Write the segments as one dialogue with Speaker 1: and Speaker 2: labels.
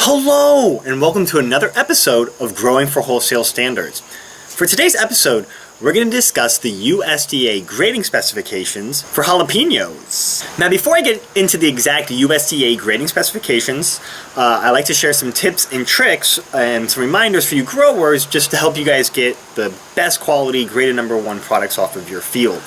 Speaker 1: Hello, and welcome to another episode of Growing for Wholesale Standards. For today's episode, we're going to discuss the USDA grading specifications for jalapeños. Now, before I get into the exact USDA grading specifications, I like to share some tips and tricks and some reminders for you growers just to help you guys get the best quality graded #1 products off of your field.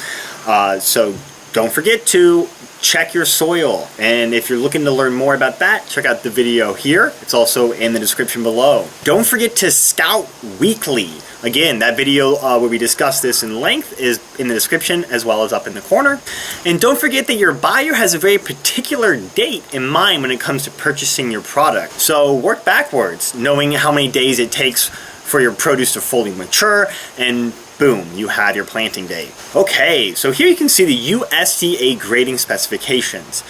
Speaker 1: So don't forget to check your soil, and if you're looking to learn more about that, check out the video here. It's also in the description below. Don't forget to scout weekly. Again, that video where we discuss this in length is in the description as well as up in the corner. And don't forget that your buyer has a very particular date in mind when it comes to purchasing your product. So work backwards, knowing how many days it takes for your produce to fully mature, and boom, you had your planting date. Okay, so here you can see the USDA grading specifications.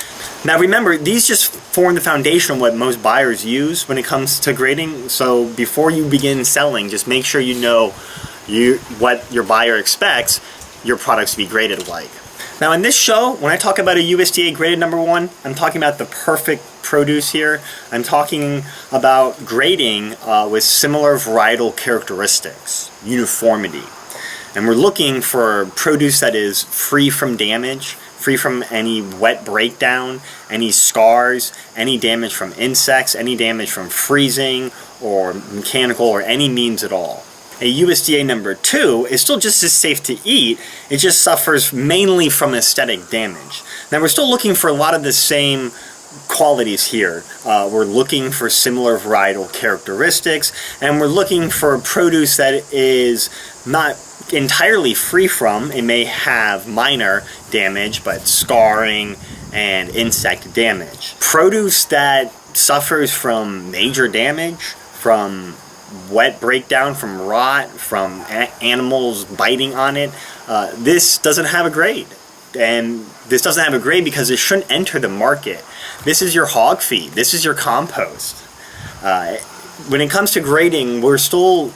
Speaker 1: Now remember, these just form the foundation of what most buyers use when it comes to grading. So before you begin selling, just make sure you know what your buyer expects your products to be graded like. Now in this show, when I talk about a USDA graded #1, I'm talking about the perfect produce here. I'm talking about grading with similar varietal characteristics, uniformity. And we're looking for produce that is free from damage, free from any wet breakdown, any scars, any damage from insects, any damage from freezing or mechanical or any means at all. A USDA #2 is still just as safe to eat, it just suffers mainly from aesthetic damage. Now we're still looking for a lot of the same qualities here. We're looking for similar varietal characteristics, and we're looking for produce that is not entirely free from. It may have minor damage, but scarring and insect damage. Produce that suffers from major damage, from wet breakdown, from rot, from animals biting on it, this doesn't have a grade. And this doesn't have a grade because it shouldn't enter the market. This is your hog feed. This is your compost. When it comes to grading, we're still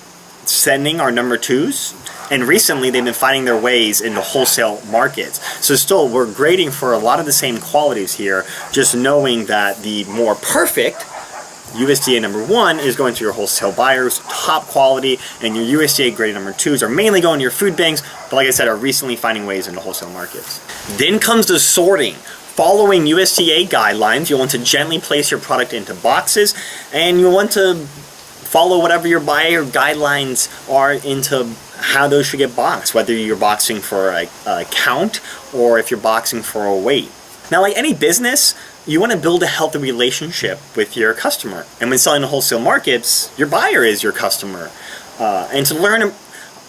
Speaker 1: sending our #2s, and recently they've been finding their ways into wholesale markets. So still, we're grading for a lot of the same qualities here, just knowing that the more perfect USDA #1 is going to your wholesale buyers, top quality, and your USDA graded #2s are mainly going to your food banks, but like I said, are recently finding ways into wholesale markets. Then comes the sorting. Following USDA guidelines, you'll want to gently place your product into boxes, and you'll want to follow whatever your buyer guidelines are into how those should get boxed, whether you're boxing for a count or if you're boxing for a weight. Now, like any business, you want to build a healthy relationship with your customer. And when selling to wholesale markets, your buyer is your customer. And to learn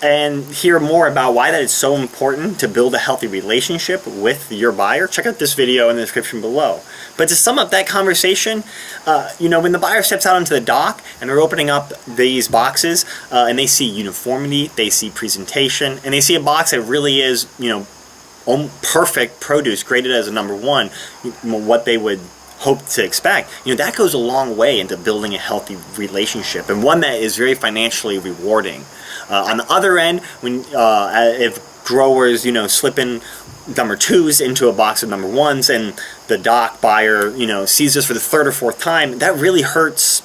Speaker 1: and hear more about why that is so important to build a healthy relationship with your buyer, check out this video in the description below. But to sum up that conversation, when the buyer steps out onto the dock and they're opening up these boxes and they see uniformity, they see presentation, and they see a box that really is, perfect produce graded as a #1, what they would hope to expect, that goes a long way into building a healthy relationship, and one that is very financially rewarding. On the other end, when if growers slip in #2s into a box of #1s, and the dock buyer sees this for the third or fourth time, that really hurts.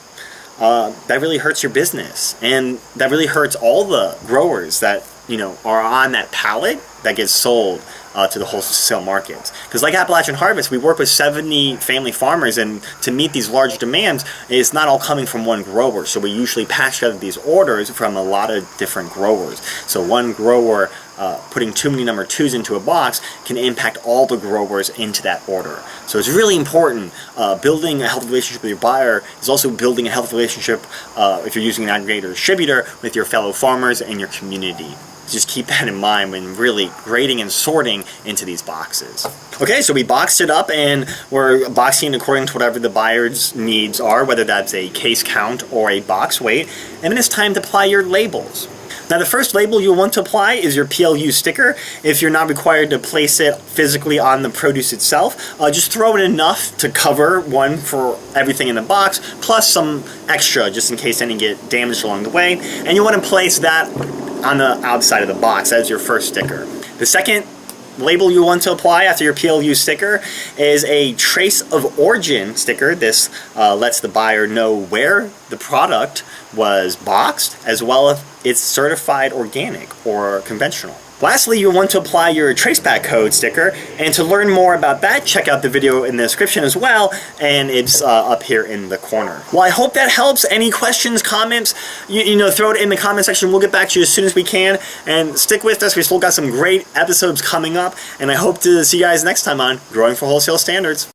Speaker 1: That really hurts your business, and that really hurts all the growers that are on that pallet that gets sold to the wholesale markets. Because like Appalachian Harvest, we work with 70 family farmers, and to meet these large demands, it's not all coming from one grower. So we usually patch together these orders from a lot of different growers. So one grower putting too many #2s into a box can impact all the growers into that order. So it's really important. Building a healthy relationship with your buyer is also building a healthy relationship, if you're using an aggregator or distributor, with your fellow farmers and your community. Just keep that in mind when really grading and sorting into these boxes. Okay, so we boxed it up, and we're boxing according to whatever the buyer's needs are, whether that's a case count or a box weight. And then it's time to apply your labels. Now the first label you'll want to apply is your PLU sticker. If you're not required to place it physically on the produce itself, just throw in enough to cover one for everything in the box, plus some extra just in case any get damaged along the way. And you want to place that on the outside of the box as your first sticker. The second label you want to apply after your PLU sticker is a trace of origin sticker. This lets the buyer know where the product was boxed, as well as it's certified organic or conventional. Lastly, you want to apply your traceback code sticker, and to learn more about that, check out the video in the description as well, and it's up here in the corner. Well, I hope that helps. Any questions, comments, you know, throw it in the comment section. We'll get back to you as soon as we can, and stick with us. We still got some great episodes coming up, and I hope to see you guys next time on Growing for Wholesale Standards.